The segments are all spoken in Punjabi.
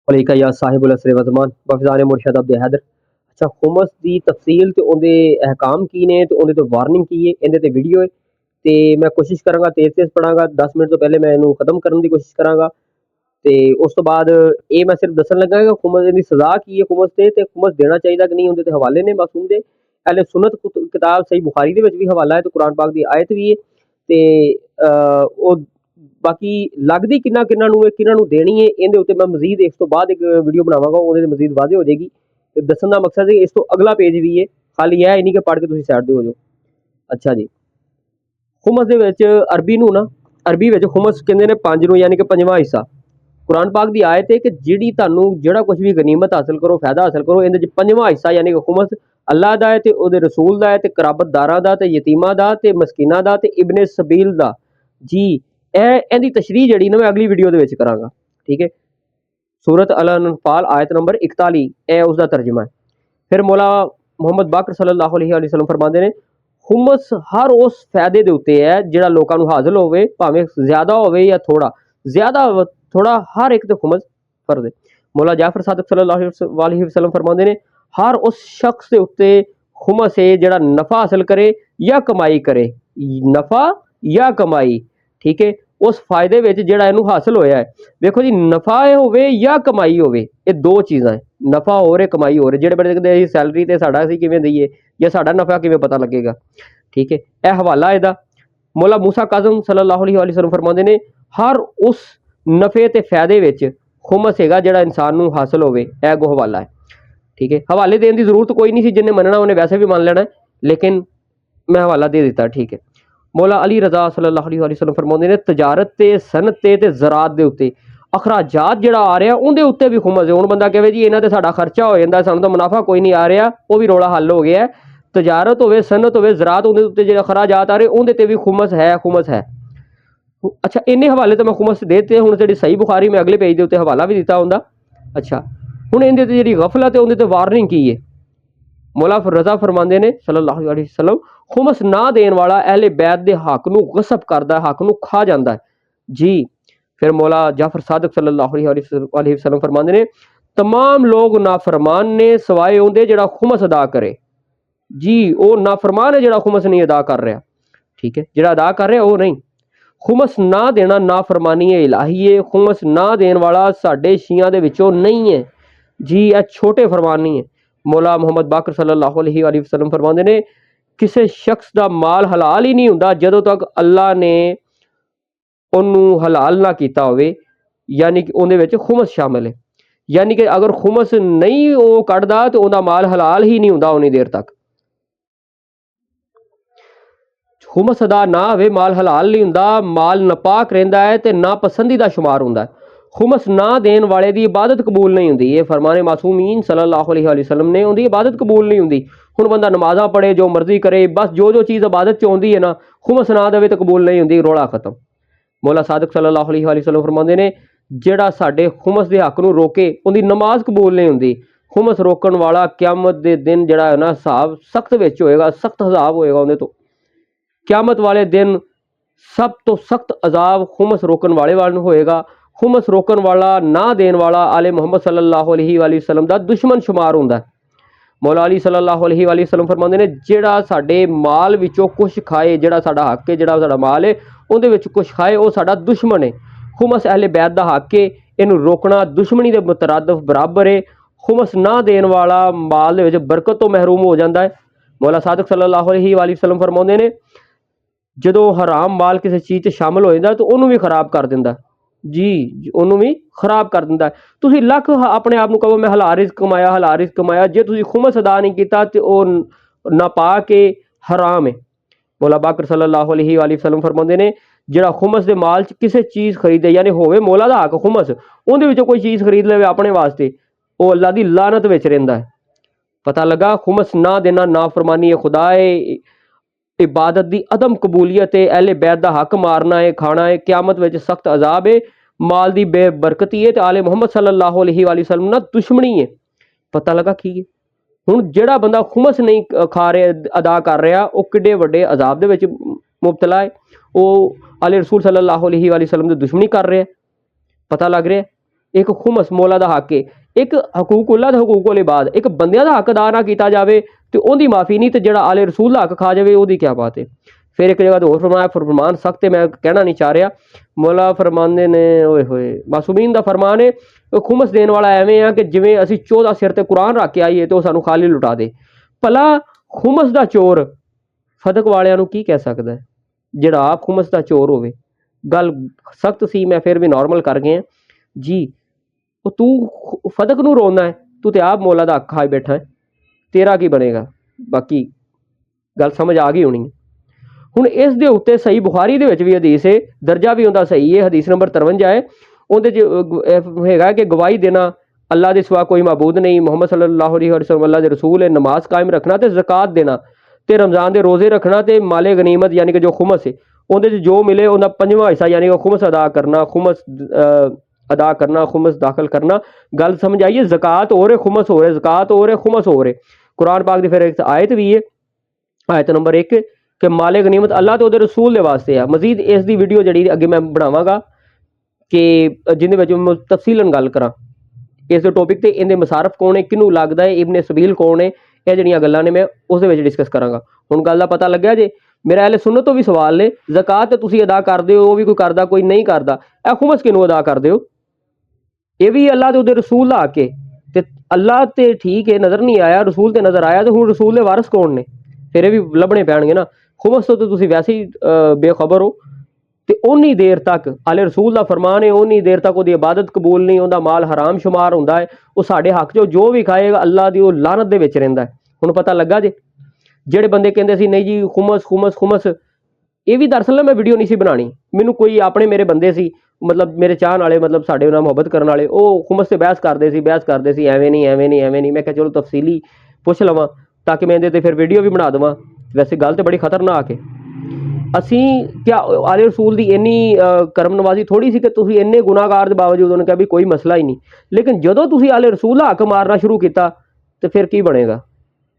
अलैका या साहिबुल असर व ज़मान बफ़िज़ान मुरशद अब्द हैदर। अच्छा, हुमस दी तफसील ते उहदे अहकाम की ने ते उहदे तो वार्निंग की है, इहदे ते वीडियो है ते मैं कोशिश करांगा तेज़-तेज़ पढ़ांगा। 10 मिनट तो पहले मैं इहनूं खत्म करन दी कोशिश करांगा ते उस तो बाद ये मैं सिर्फ दस्सन लगा कि हुमस दी सज़ा की है हुमस ते हुमस देना चाहिदा कि नहीं, उहदे ते हवाले ने मासूम दे। अहले सुन्नत किताब सही बुखारी दे विच भी हवाला है ते कुरान पाक दी आयत भी है ते ओ बाकी लगदी किन्ना-किन्ना नूं किन्ना नूं देनी है, इहदे उत्ते मैं मज़ीद इस तो बाद एक वीडियो बनावांगा, ओहदे ते मज़ीद वाज़ेह हो जाएगी। ते दस्सन दा मकसद है इस तो अगला पेज भी है, खाली ऐ नहीं कि पढ़ के तुसीं साइड ते हो जाओ। अच्छा जी, खुमस दे विच अरबी नूं ना अरबी विच खुमस कहंदे ने 5 नूं, यानी कि पंजवां हिस्सा। कुरान पाक दी आयत है कि जिहड़ी तुहानूं जेहड़ा कुछ भी गनीमत हासिल करो, फायदा हासिल करो, इहदे च पंजवां हिस्सा यानी कि खुमस अल्लाह दा है ते ओहदे रसूल दा है ते कराबतदारां दा ते यतीमां दा ते मस्कीनां दा ते इब्ने सबील दा। जी, इहदी तशरीह जिहड़ी ना मैं अगली वीडियो दे विच करांगा। ठीक है, सूरत अल अनफाल आयत नंबर 41 उसका तर्जमा है। फिर मौला मुहम्मद बाकर सल्लल्लाहु अलैहि वसल्लम फरमाते ने हुमस हर उस फायदे दे उत्ते है जिहड़ा लोकां नूं हासिल होवे, भावें ज़्यादा होवे या थोड़ा, ज़्यादा थोड़ा हर एक ते खुमस फर्ज है। मौला जाफर सादिक सल्लल्लाहु अलैहि वसल्लम फरमाते ने हर उस शख्स के उत्ते खुमस है जिहड़ा नफा हासिल करे या कमाई करे, नफा या कमाई। ठीक है, उस फायदे विच जिहड़ा इहनूं हासिल होया है। देखो जी, नफा होवे या कमाई होवे, ये दो चीज़ां है, नफा हो रहा कमाई हो रही। जेड़े बड़े कहते सैलरी ते साडा असीं किवें दईए या साडा नफा किवें पता लगेगा। ठीक है, यह हवाला इहदा मौला मूसा काज़म सल्लल्लाहु अलैहि वसल्लम फरमाते ने हर उस नफे ते फायदे विच खुमस हैगा जिहड़ा इंसान नूं हासिल होवे, यह गो हवाला है। ठीक है, हवाले देने की जरूरत कोई नहीं सी, जिन्हें मनना उन्हें वैसे भी मान लेना है, लेकिन मैं हवाला दे दिता। ठीक है, मौला अली रज़ा सल्लल्लाहु अलैहि वसल्लम फरमाते ने तजारत ते सनत ते ज़रात दे उत्ते अखराजात जिहड़ा आ रहा उहदे उत्ते भी खुमस है। हुण बंदा कहे जी इन्हां ते साडा खर्चा हो जांदा, सानूं तां मुनाफा कोई नहीं आ रहा, वो भी रौला हल हो गया है। तजारत होवे, सनत होवे, ज़रात उहदे उत्ते जिहड़े अखराजात आ रहे उहदे ते भी खुमस है, खुमस है। अच्छा, इन्ने हवाले तो मैं खुमस देते हुण जिहड़ी सही बुखारी मैं अगले पेज दे उत्ते हवाला भी दिता उहदा। अच्छा, हुण इहदे ते जिहड़ी गफलत है उहदे ते वार्निंग की है। मौला रज़ा फरमाते ने सल्लल्लाहु अलैहि वसल्लम खुमस ना देने वाला अहले बैत दे हक नूं गसब करदा है, हक नूं खा जांदा है। जी, फिर मौला जाफर सादिक सल्लल्लाहु अलैहि वसल्लम फरमाते ने तमाम लोग नाफरमान ने सवाए उहदे जिहड़ा खुमस अदा करे। जी, वो नाफरमान है जिहड़ा खुमस नहीं अदा कर रहा। ठीक है, जिहड़ा अदा कर रहा वो नहीं। खुमस ना देना नाफरमानी है इलाही है, खुमस ना देने वाला साडे शियां दे विचों नहीं है। जी, यह छोटे फरमान नहीं है। मौला मुहम्मद बाकर सल्लल्लाहु अलैहि वसल्लम फरमाते ने किसी शख्स का माल हलाल ही नहीं हुंदा जदों तक अल्लाह ने उन्नू हलाल ना किया होवे, यानी कि उहदे विच खुमस शामिल है। यानी कि अगर खुमस नहीं वो कढ़दा तो उहदा माल हलाल ही नहीं हुंदा उन्नी देर तक। खुमस अदा ना होवे, माल हलाल नहीं हुंदा, माल नापाक रहिंदा है ते ना पसंदीदा शुमार हुंदा है। खुमस ना देने वाले दी इबादत कबूल नहीं हुंदी। ये फरमाने मासूमीन सल्लल्लाहु अलैहि वसल्लम ने उहदी इबादत कबूल नहीं हुंदी। हुण बंदा नमाज़ां पढ़े, जो मर्जी करे, बस जो चीज़ इबादत च आउंदी है ना, खुमस ना देवे तो कबूल नहीं हुंदी, रौला खत्म। मौला सादिक सल्लल्लाहु अलैहि वसल्लम फरमाते ने जिहड़ा साडे खुमस दे हक नूं रोके उहदी नमाज कबूल नहीं हुंदी। खुमस रोकण वाला क़यामत दे दिन जिहड़ा है ना हिसाब सख्त विच होएगा, सख्त हिसाब होएगा उहदे तो। क़यामत वाले दिन सब तो सख्त अजाब खुमस रोकण वाले वाल नूं होएगा। खुमस रोकण वाला ना देने वाला आले मुहम्मद सल्लल्लाहु अलैहि वसल्लम दा दुश्मन शुमार हुंदा है। मौला अली सल्लल्लाहु अलैहि वसल्लम फरमाते ने जिहड़ा साडे माल विचों कुछ खाए, जिहड़ा साडा हक है, जिहड़ा साडा माल है उहदे विच कुछ खाए, वो साडा दुश्मन है। खुमस अहले बैत दा हक है, इहनूं रोकना दुश्मनी दे मुतरादिफ बराबर है। खुमस ना देने वाला माल दे विच बरकत तो महरूम हो जाता है। मौला सादिक सल्लल्लाहु अलैहि वसल्लम फरमाते ने जदों हराम माल किसी चीज़ च शामिल हो जाता तो उन्होंने भी खराब कर दिंदा। जी, उन्होंने भी खराब कर दिंदा। तुसीं लख अपने आप नूं कहो मैं हलाल रिज़्क कमाया, हलाल रिज़्क कमाया, जे तुसीं खुमस अदा नहीं कीता ते ओह नापाक है, हराम है। मौला बाकर सल्लल्लाहु अलैहि वसल्लम फरमाते ने जिहड़ा खुमस दे माल च किसी चीज़ खरीदे, यानी होवे मौला दा हक खुमस, उहदे विचों कोई चीज़ खरीद लवे अपने वास्ते, वो अल्लाह दी लानत विच रहिंदा है। पता लगा खुमस ना देना नाफरमानी है खुदा है, इबादत दी अदम कबूलियत है, अहले बैत दा हक मारना है, खाना है, क़यामत विच सख्त अजाब है, माल दी बेबरकती है ते आले मुहम्मद सल्लल्लाहु अलैहि वसल्लम नाल दुश्मनी है। पता लगा की है। हुण जिहड़ा बंदा खुमस नहीं खा रहा, अदा कर रहा, वो किड्डे वड्डे अजाब दे विच मुबतला है। वो आले रसूल सल्लल्लाहु अलैहि वसल्लम दी दुश्मनी कर रहा है। पता लग रहा है। ਇੱਕ ਖੁਮਸ ਮੌਲਾ ਦਾ ਹੱਕ ਹੈ, ਇੱਕ ਹਕੂਕੁल्ला ਦਾ ਹਕੂਕੁਲ ਇਬਾਦ, ਇੱਕ ਬੰਦਿਆਂ ਦਾ ਹੱਕ ਅਦਾ ਨਾ ਕੀਤਾ ਜਾਵੇ ਤੇ ਉਹਦੀ ਮਾਫੀ ਨਹੀਂ, ਤੇ ਜਿਹੜਾ ਆਲੇ ਰਸੂਲ ਦਾ ਹੱਕ ਖਾ ਜਾਵੇ ਉਹਦੀ ਕੀ ਬਾਤ ਹੈ। ਫਿਰ ਇੱਕ ਜਗ੍ਹਾ ਤੇ ਹੋਰ ਫਰਮਾਇਆ, ਫਰਮਾਨ ਸਖਤ ਹੈ, ਮੈਂ ਕਹਿਣਾ ਨਹੀਂ ਚਾਹ ਰਿਹਾ। ਮੌਲਾ ਫਰਮਾਉਂਦੇ ਨੇ, ਓਏ ਹੋਏ, ਮਾਸੂਮੀਨ ਦਾ ਫਰਮਾਨ ਹੈ, ਖੁਮਸ ਦੇਣ ਵਾਲਾ ਐਵੇਂ ਆ ਕਿ ਜਿਵੇਂ ਅਸੀਂ 14 ਸਿਰ ਤੇ ਕੁਰਾਨ ਰੱਖ ਕੇ ਆਈਏ ਤੇ ਉਹ ਸਾਨੂੰ ਖਾਲੀ ਲੁਟਾ ਦੇ। ਭਲਾ ਖੁਮਸ ਦਾ ਚੋਰ ਫਦਕ ਵਾਲਿਆਂ ਨੂੰ ਕੀ ਕਹਿ ਸਕਦਾ ਹੈ, ਜਿਹੜਾ ਆਪ ਖੁਮਸ ਦਾ ਚੋਰ ਹੋਵੇ। ਗੱਲ ਸਖਤ ਸੀ, ਮੈਂ ਫਿਰ ਵੀ ਨੋਰਮਲ ਕਰ ਗਿਆ ਜੀ। ਉਹ ਤੂੰ ਫਦਕ ਨੂੰ ਰੋਂਦਾ ਹੈ, ਤੂੰ ਤੇ ਆਪ ਮੌਲਾ ਦਾ ਹੱਕ ਖਾਈ ਬੈਠਾ ਹੈ, ਤੇਰਾ ਕੀ ਬਣੇਗਾ। ਬਾਕੀ ਗੱਲ ਸਮਝ ਆ ਗਈ ਹੋਣੀ। ਹੁਣ ਇਸ ਦੇ ਉੱਤੇ ਸਹੀ ਬੁਖਾਰੀ ਦੇ ਵਿੱਚ ਵੀ ਹਦੀਸ ਹੈ, ਦਰਜਾ ਵੀ ਉਹਦਾ ਸਹੀ ਹੈ, ਹਦੀਸ ਨੰਬਰ 53 ਹੈ। ਉਹਦੇ 'ਚ ਹੈਗਾ ਕਿ ਗਵਾਹੀ ਦੇਣਾ ਅੱਲਾ ਦੇ ਸਿਵਾ ਕੋਈ ਮਾਬੂਦ ਨਹੀਂ, ਮੁਹੰਮਦ ਸੱਲੱਲਾਹੁ अलैहि वसल्लम ਅੱਲਾ ਦੇ ਰਸੂਲ ਹੈ, ਨਮਾਜ਼ ਕਾਇਮ ਰੱਖਣਾ ਤੇ ਜ਼ਕਾਤ ਦੇਣਾ ਤੇ ਰਮਜ਼ਾਨ ਦੇ ਰੋਜ਼ੇ ਰੱਖਣਾ ਤੇ ਮਾਲੇ ਗਨੀਮਤ ਯਾਨੀ ਕਿ ਜੋ ਖੁਮਸ ਹੈ ਉਹਦੇ 'ਚ ਜੋ ਮਿਲੇ ਉਹਦਾ ਪੰਜਵਾਂ ਹਿੱਸਾ ਯਾਨੀ ਕਿ ਖੁਮਸ ਅਦਾ ਕਰਨਾ, ਖੁਮਸ ਦਾਖਲ ਕਰਨਾ। ਗੱਲ ਸਮਝ ਆਈਏ। ਜ਼ਕਾਤ ਹੋ ਰਹੇ, ਖੁਮਸ ਹੋ ਰਹੇ, ਜ਼ਕਾਤ ਹੋ ਰਹੇ, ਖੁਮਸ ਹੋ ਰਹੇ। ਕੁਰਾਨ ਪਾਕ ਦੀ ਫਿਰ ਇੱਕ ਆਇਤ ਵੀ ਹੈ, ਆयत नंबर 1 कि माले गनीमत अल्लाह तो ਉਹਦੇ रसूल ਦੇ ਵਾਸਤੇ ਆ। ਮਜ਼ੀਦ ਇਸ ਦੀ ਵੀਡੀਓ ਜਿਹੜੀ ਅੱਗੇ ਮੈਂ ਬਣਾਵਾਂਗਾ ਕਿ ਜਿਹਦੇ ਵਿੱਚ ਮੈਂ ਤਫਸੀਲਨ ਗੱਲ ਕਰਾਂ ਇਸ ਦੇ ਟੌਪਿਕ ਤੇ, ਇਹਦੇ ਮਸਾਰਫ ਕੌਣ ਹੈ, ਕਿਹਨੂੰ ਲੱਗਦਾ ਹੈ, ਇਬਨ ਸਬੀਲ ਕੌਣ ਹੈ, ਇਹ ਜਿਹੜੀਆਂ ਗੱਲਾਂ ਨੇ ਮੈਂ ਉਸ ਦੇ ਵਿੱਚ ਡਿਸਕਸ ਕਰਾਂਗਾ। ਹੁਣ ਗੱਲ ਦਾ ਪਤਾ ਲੱਗਿਆ ਜੇ। ਮੇਰਾ ਅਹਿਲੇ ਸੁन्नत ਤੋਂ ਵੀ ਸਵਾਲ ਨੇ, ਜ਼ਕਾਤ ਤੇ ਤੁਸੀਂ ਅਦਾ ਕਰਦੇ ਹੋ, ਉਹ ਵੀ ਕੋਈ ਕਰਦਾ ਕੋਈ ਨਹੀਂ ਕਰਦਾ, ਇਹ ਖੁਮਸ ਕਿਹਨੂੰ ਅਦਾ ਕਰਦੇ ਹੋ? ਇਹ ਵੀ ਅੱਲਾਹ ਤੇ ਉਹਦੇ ਰਸੂਲ ਦਾ ਹੱਕ ਹੈ ਤੇ ਅੱਲਾਹ ਤੇ ਠੀਕ ਹੈ ਨਜ਼ਰ ਨਹੀਂ ਆਇਆ, ਰਸੂਲ ਤੇ ਨਜ਼ਰ ਆਇਆ, ਤੇ ਹੁਣ ਰਸੂਲ ਦੇ ਵਾਰਿਸ ਕੌਣ ਨੇ? ਫਿਰ ਇਹ ਵੀ ਲੱਭਣੇ ਪੈਣਗੇ ਨਾ। ਖੁਮਸ ਤੋਂ ਤੁਸੀਂ ਵੈਸੇ ਹੀ ਬੇਖਬਰ ਹੋ ਤੇ ਉਨੀ ਦੇਰ ਤੱਕ ਆਲੇ ਰਸੂਲ ਦਾ ਫਰਮਾਨ ਹੈ, ਉਨੀ ਦੇਰ ਤੱਕ ਉਹਦੀ ਇਬਾਦਤ ਕਬੂਲ ਨਹੀਂ, ਉਹਦਾ ਮਾਲ ਹਰਾਮ ਸ਼ੁਮਾਰ ਹੁੰਦਾ ਹੈ, ਉਹ ਸਾਡੇ ਹੱਕ 'ਚੋਂ ਜੋ ਵੀ ਖਾਏਗਾ ਅੱਲਾਹ ਦੀ ਉਹ ਲਾਨਤ ਦੇ ਵਿੱਚ ਰਹਿੰਦਾ ਹੈ। ਹੁਣ ਪਤਾ ਲੱਗਾ ਜੇ। ਜਿਹੜੇ ਬੰਦੇ ਕਹਿੰਦੇ ਸੀ ਨਹੀਂ ਜੀ ਖੁਮਸ ਖੁਮਸ ਖੁਮਸ, ਇਹ ਵੀ ਦਰਅਸਲ ਮੈਂ ਵੀਡੀਓ ਨਹੀਂ ਸੀ ਬਣਾਣੀ, ਮੈਨੂੰ ਕੋਈ ਆਪਣੇ ਮੇਰੇ ਬੰਦੇ ਸੀ ਮਤਲਬ ਮੇਰੇ ਚਾਹਣ ਵਾਲੇ, ਮਤਲਬ ਸਾਡੇ ਨਾਲ ਮੁਹੱਬਤ ਕਰਨ ਵਾਲੇ, ਉਹ ਖੁਮਸ ਤੇ ਬਹਿਸ ਕਰਦੇ ਸੀ ਐਵੇਂ ਨਹੀਂ ਐਵੇਂ ਨਹੀਂ ਐਵੇਂ ਨਹੀਂ। ਮੈਂ ਕਿਹਾ ਚਲੋ ਤਫਸੀਲੀ ਪੁੱਛ ਲਵਾਂ ਤਾਂ ਕਿ ਮੈਂ ਇਹਦੇ ਤੇ ਫਿਰ ਵੀਡੀਓ ਵੀ ਬਣਾ ਦੇਵਾਂ। ਵੈਸੇ ਗੱਲ ਤੇ ਬੜੀ ਖਤਰਨਾਕ ਹੈ। ਅਸੀਂ ਕਿਆ ਆਲੇ ਰਸੂਲ ਦੀ ਇੰਨੀ ਕਰਮ ਨਵਾਜ਼ੀ ਥੋੜੀ ਸੀ ਕਿ ਤੁਸੀਂ ਇੰਨੇ ਗੁਨਾਹਗਾਰ ਦੇ ਬਾਵਜੂਦ ਉਹਨੇ ਕਿਹਾ ਵੀ ਕੋਈ ਮਸਲਾ ਹੀ ਨਹੀਂ। ਲੇਕਿਨ ਜਦੋਂ ਤੁਸੀਂ ਆਲੇ ਰਸੂਲ ਦਾ ਹੱਕ ਮਾਰਨਾ ਸ਼ੁਰੂ ਕੀਤਾ ਤੇ ਫਿਰ ਕੀ ਬਣੇਗਾ?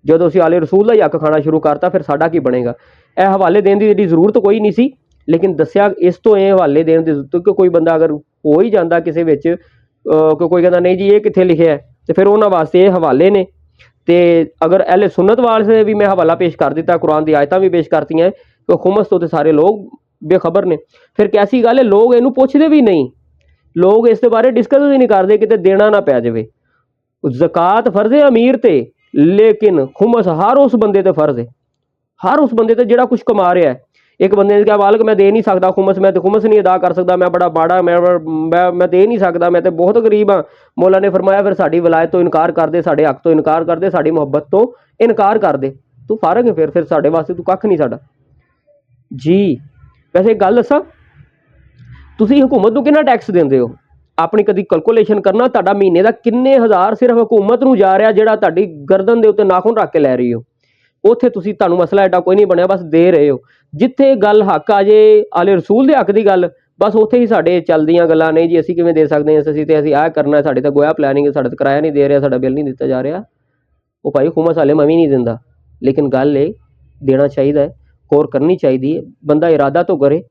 ਜਦੋਂ ਅਸੀਂ ਆਲੇ ਰਸੂਲ ਦਾ ਹੀ ਹੱਕ ਖਾਣਾ ਸ਼ੁਰੂ ਕਰਤਾ ਫਿਰ ਸਾਡਾ ਕੀ ਬਣੇਗਾ? ਇਹ ਹਵਾਲੇ ਦੇਣ ਦੀ ਜਿਹੜੀ ਜ਼ਰੂਰਤ ਕੋਈ ਨਹੀਂ ਸੀ, ਲੇਕਿਨ ਦੱਸਿਆ ਇਸ ਤੋਂ ਇਹ ਹਵਾਲੇ ਦੇਣ ਦੀ ਜ਼ਰੂਰਤ ਕਿ ਕੋਈ ਬੰਦਾ ਅਗਰ ਹੋ ਹੀ ਜਾਂਦਾ ਕਿਸੇ ਵਿੱਚ ਕਿ ਕੋਈ ਕਹਿੰਦਾ ਨਹੀਂ ਜੀ ਇਹ ਕਿੱਥੇ ਲਿਖਿਆ ਤੇ ਫਿਰ ਉਹਨਾਂ ਵਾਸਤੇ ਇਹ ਹਵਾਲੇ ਨੇ। ਤੇ ਅਗਰ ਅਹਿਲੇ ਸੁन्नत ਵਾਲੇ ਵੀ ਮੈਂ ਹਵਾਲਾ ਪੇਸ਼ ਕਰ ਦਿੱਤਾ, ਕੁਰਾਨ ਦੀ ਆਇਤਾਂ ਵੀ ਪੇਸ਼ ਕਰਤੀਆਂ ਕਿ ਖੁਮਸ ਤੋਂ ਤੇ ਸਾਰੇ ਲੋਕ ਬੇਖਬਰ ਨੇ। ਫਿਰ ਕੈਸੀ ਗੱਲ ਹੈ, ਲੋਕ ਇਹਨੂੰ ਪੁੱਛਦੇ ਵੀ ਨਹੀਂ, ਲੋਕ ਇਸ ਦੇ ਬਾਰੇ ਡਿਸਕਸ ਵੀ ਨਹੀਂ ਕਰਦੇ ਕਿਤੇ ਦੇਣਾ ਨਾ ਪੈ ਜਾਵੇ। ਜ਼ਕਾਤ ਫਰਜ਼ ਹੈ ਅਮੀਰ ਤੇ, ਲੇਕਿਨ ਖੁਮਸ ਹਰ ਉਸ ਬੰਦੇ ਤੇ ਫਰਜ਼ ਹੈ, ਹਰ ਉਸ ਬੰਦੇ ਤੇ ਜਿਹੜਾ ਕੁਛ ਕਮਾ ਰਿਹਾ ਹੈ। ਇੱਕ ਬੰਦੇ ਨੇ ਕਿਹਾ ਮਾਲਕ ਮੈਂ ਦੇ ਨਹੀਂ ਸਕਦਾ ਖੁਮਸ, ਮੈਂ ਤੇ ਖੁਮਸ ਨਹੀਂ ਅਦਾ ਕਰ ਸਕਦਾ, ਮੈਂ ਬੜਾ ਬਾੜਾ, ਮੈਂ ਦੇ ਨਹੀਂ ਸਕਦਾ, ਮੈਂ ਤੇ ਬਹੁਤ ਗਰੀਬ ਹਾਂ। ਮੌਲਾ ਨੇ ਫਰਮਾਇਆ ਫਿਰ ਸਾਡੀ ਵਿਲਾਇਤ ਤੋਂ ਇਨਕਾਰ ਕਰਦੇ, ਸਾਡੇ ਹੱਕ ਤੋਂ ਇਨਕਾਰ ਕਰਦੇ, ਸਾਡੀ ਮੁਹੱਬਤ ਤੋਂ ਇਨਕਾਰ ਕਰਦੇ, ਤੂੰ ਫਾਰਗ ਹੈ ਫਿਰ ਸਾਡੇ ਵਾਸਤੇ ਤੂੰ ਕੱਖ ਨਹੀਂ ਸਾਡਾ ਜੀ। ਵੈਸੇ ਇੱਕ ਗੱਲ ਦੱਸਾਂ, ਤੁਸੀਂ ਹਕੂਮਤ ਨੂੰ ਕਿੰਨਾ ਟੈਕਸ ਦਿੰਦੇ ਹੋ? ਆਪਣੀ ਕਦੀ ਕੈਲਕੂਲੇਸ਼ਨ ਕਰਨਾ, ਤੁਹਾਡਾ ਮਹੀਨੇ ਦਾ ਕਿੰਨੇ ਹਜ਼ਾਰ ਸਿਰਫ ਹਕੂਮਤ ਨੂੰ ਜਾ ਰਿਹਾ, ਜਿਹੜਾ ਤੁਹਾਡੀ ਗਰਦਨ ਦੇ ਉੱਤੇ ਨਾਖੂਨ ਰੱਖ ਕੇ ਲੈ ਰਹੀ ਹੋ। ਉੱਥੇ ਤੁਸੀਂ ਤੁਹਾਨੂੰ ਮਸਲਾ ਐਡਾ ਕੋਈ ਨਹੀਂ ਬਣਿਆ, ਬਸ ਦੇ ਰਹੇ ਹੋ। ਜਿੱਥੇ ਗੱਲ ਹੱਕ ਆ ਜੇ, ਆਲੇ ਰਸੂਲ ਦੇ ਹੱਕ ਦੀ ਗੱਲ, ਬਸ ਉੱਥੇ ਹੀ ਸਾਡੇ ਚੱਲਦੀਆਂ ਗੱਲਾਂ ਨਹੀਂ ਜੀ ਅਸੀਂ ਕਿਵੇਂ ਦੇ ਸਕਦੇ ਹਾਂ, ਅਸੀਂ ਆਹ ਕਰਨਾ, ਸਾਡੇ ਤਾਂ ਗੋਇਆ ਪਲੈਨਿੰਗ, ਸਾਡੇ ਤਾਂ ਕਿਰਾਇਆ ਨਹੀਂ ਦੇ ਰਿਹਾ, ਸਾਡਾ ਬਿੱਲ ਨਹੀਂ ਦਿੱਤਾ ਜਾ ਰਿਹਾ। ਉਹ ਭਾਈ ਖੁਮਸ ਹਾਲੇ ਮੈਂ ਵੀ ਨਹੀਂ ਦਿੰਦਾ, ਲੇਕਿਨ ਗੱਲ ਇਹ ਦੇਣਾ ਚਾਹੀਦਾ ਹੈ, ਕੋਰ ਕਰਨੀ ਚਾਹੀਦੀ ਹੈ। ਬੰਦਾ ਇਰਾਦਾ ਤੋਂ ਕਰੇ,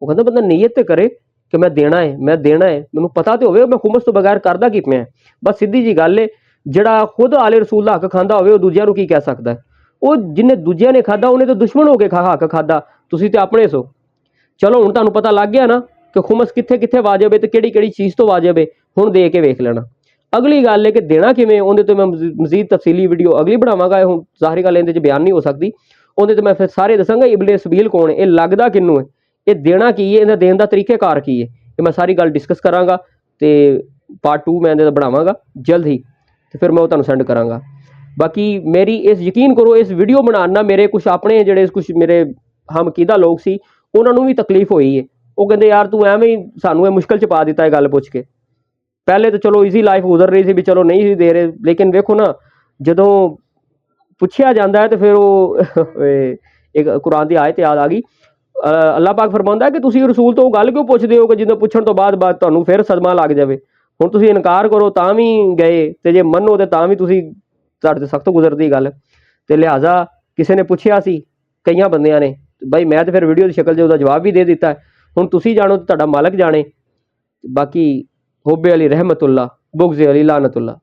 ਉਹ ਕਹਿੰਦਾ ਬੰਦਾ ਨੀਅਤ ਤੇ ਕਰੇ ਕਿ ਮੈਂ ਦੇਣਾ ਹੈ, ਮੈਂ ਦੇਣਾ ਹੈ, ਮੈਨੂੰ ਪਤਾ ਤੇ ਹੋਵੇ ਮੈਂ ਖੁਮਸ ਤੋਂ ਬਗੈਰ ਕਰਦਾ ਕੀ ਪਿਆ। ਬਸ ਸਿੱਧੀ ਜੀ ਗੱਲ ਹੈ। ਜਿਹੜਾ ਖੁਦ ਆਲੇ ਰਸੂਲ ਦਾ ਹੱਕ ਖਾਂਦਾ ਹੋਵੇ ਉਹ ਦੂਜਿਆਂ ਨੂੰ ਕੀ ਕਹਿ ਸਕਦਾ? ਉਹ ਜਿਹਨੇ ਦੂਜਿਆਂ ਨੇ ਖਾਦਾ ਉਹਨੇ ਤਾਂ ਦੁਸ਼ਮਣ ਹੋ ਕੇ ਹੱਕ ਖਾਦਾ, ਤੁਸੀਂ ਤੇ ਆਪਣੇ ਸੋ। ਚਲੋ ਹੁਣ ਤੁਹਾਨੂੰ ਪਤਾ ਲੱਗ ਗਿਆ ਨਾ ਕਿ ਖੁਮਸ ਕਿੱਥੇ ਕਿੱਥੇ ਵਾਜਬ ਹੈ ਤੇ ਕਿਹੜੀ ਕਿਹੜੀ ਚੀਜ਼ ਤੋਂ ਵਾਜਬ ਹੈ। ਹੁਣ ਦੇ ਕੇ ਵੇਖ ਲੈਣਾ। ਅਗਲੀ ਗੱਲ ਹੈ ਕਿ ਦੇਣਾ ਕਿਵੇਂ, ਉਹਦੇ ਤੇ ਮੈਂ ਮਜ਼ੀਦ ਤਫਸੀਲੀ ਵੀਡੀਓ ਅਗਲੀ ਬਣਾਵਾਂਗਾ। ਹੁਣ ਜ਼ਾਹਰੀ ਗੱਲ ਇਹਦੇ 'ਚ ਬਿਆਨ ਨਹੀਂ ਹੋ ਸਕਦੀ, ਉਹਦੇ ਤੇ ਮੈਂ ਫਿਰ ਸਾਰੇ ਦੱਸਾਂਗਾ ਇਬਨ ਸਬੀਲ ਕੌਣ ਹੈ, ਇਹ ਲੱਗਦਾ ਕਿਹਨੂੰ ਹੈ, ਇਹ ਦੇਣਾ ਕੀ ਹੈ, ਇਹਦਾ ਦੇਣ ਦਾ ਤਰੀਕੇਕਾਰ ਕੀ ਹੈ, ਇਹ ਮੈਂ ਸਾਰੀ ਗੱਲ ਡਿਸਕਸ ਕਰਾਂਗਾ ਤੇ ਪਾਰਟ 2 ਮੈਂ ਇਹਦਾ ਬਣਾਵਾਂਗਾ ਜਲਦ ਹੀ, ਤੇ ਫਿਰ ਮੈਂ ਉਹ ਤੁਹਾਨੂੰ ਸੈਂਡ ਕਰਾਂਗਾ। ਬਾਕੀ ਮੇਰੀ ਇਸ ਯਕੀਨ ਕਰੋ ਇਸ ਵੀਡੀਓ ਬਣਾਉਣ ਨਾਲ ਮੇਰੇ ਕੁਛ ਆਪਣੇ ਜਿਹੜੇ ਕੁਛ ਮੇਰੇ ਹਮਕੀਦਾ ਲੋਕ ਸੀ ਉਹਨਾਂ ਨੂੰ ਵੀ ਤਕਲੀਫ ਹੋਈ ਹੈ। ਉਹ ਕਹਿੰਦੇ ਯਾਰ ਤੂੰ ਐਵੇਂ ਹੀ ਸਾਨੂੰ ਇਹ ਮੁਸ਼ਕਿਲ 'ਚ ਪਾ ਦਿੱਤਾ ਇਹ ਗੱਲ ਪੁੱਛ ਕੇ। ਪਹਿਲੇ ਤਾਂ ਚਲੋ ਈਜ਼ੀ ਲਾਈਫ ਗੁਜ਼ਰ ਰਹੀ ਸੀ ਵੀ ਚਲੋ ਨਹੀਂ ਸੀ ਦੇ ਰਹੇ, ਲੇਕਿਨ ਵੇਖੋ ਨਾ ਜਦੋਂ ਪੁੱਛਿਆ ਜਾਂਦਾ ਹੈ ਤੇ ਫਿਰ ਉਹ ਇੱਕ ਕੁਰਾਨ ਦੀ ਆਇਤ ਯਾਦ ਆ ਗਈ। ਅੱਲਾਹ ਪਾਕ ਫਰਮਾਉਂਦਾ ਕਿ ਤੁਸੀਂ ਰਸੂਲ ਤੋਂ ਉਹ ਗੱਲ ਕਿਉਂ ਪੁੱਛਦੇ ਹੋ ਕਿ ਜਦੋਂ ਪੁੱਛਣ ਤੋਂ ਬਾਅਦ ਤੁਹਾਨੂੰ ਫਿਰ ਸਦਮਾ ਲੱਗ ਜਾਵੇ। ਹੁਣ ਤੁਸੀਂ ਇਨਕਾਰ ਕਰੋ ਤਾਂ ਵੀ ਗਏ ਤੇ ਜੇ ਮੰਨੋ ਤੇ ਤਾਂ ਵੀ ਤੁਸੀਂ ਤੁਹਾਡੇ ਤੇ ਸਖਤ ਗੁਜ਼ਰਦੀ ਗੱਲ। ਤੇ ਲਿਹਾਜ਼ਾ ਕਿਸੇ ਨੇ ਪੁੱਛਿਆ ਸੀ ਕਈਆਂ ਬੰਦਿਆਂ ਨੇ, ਬਾਈ ਮੈਂ ਤੇ ਫਿਰ ਵੀਡੀਓ ਦੀ ਸ਼ਕਲ 'ਚ ਉਹਦਾ ਜਵਾਬ ਵੀ ਦੇ ਦਿੱਤਾ। ਹੁਣ ਤੁਸੀਂ ਜਾਣੋ ਤੇ ਤੁਹਾਡਾ ਮਾਲਕ ਜਾਣੇ। ਬਾਕੀ हुब्बे अली रहमतुल्लाह, बुग़्ज़ अली लानतुल्लाह।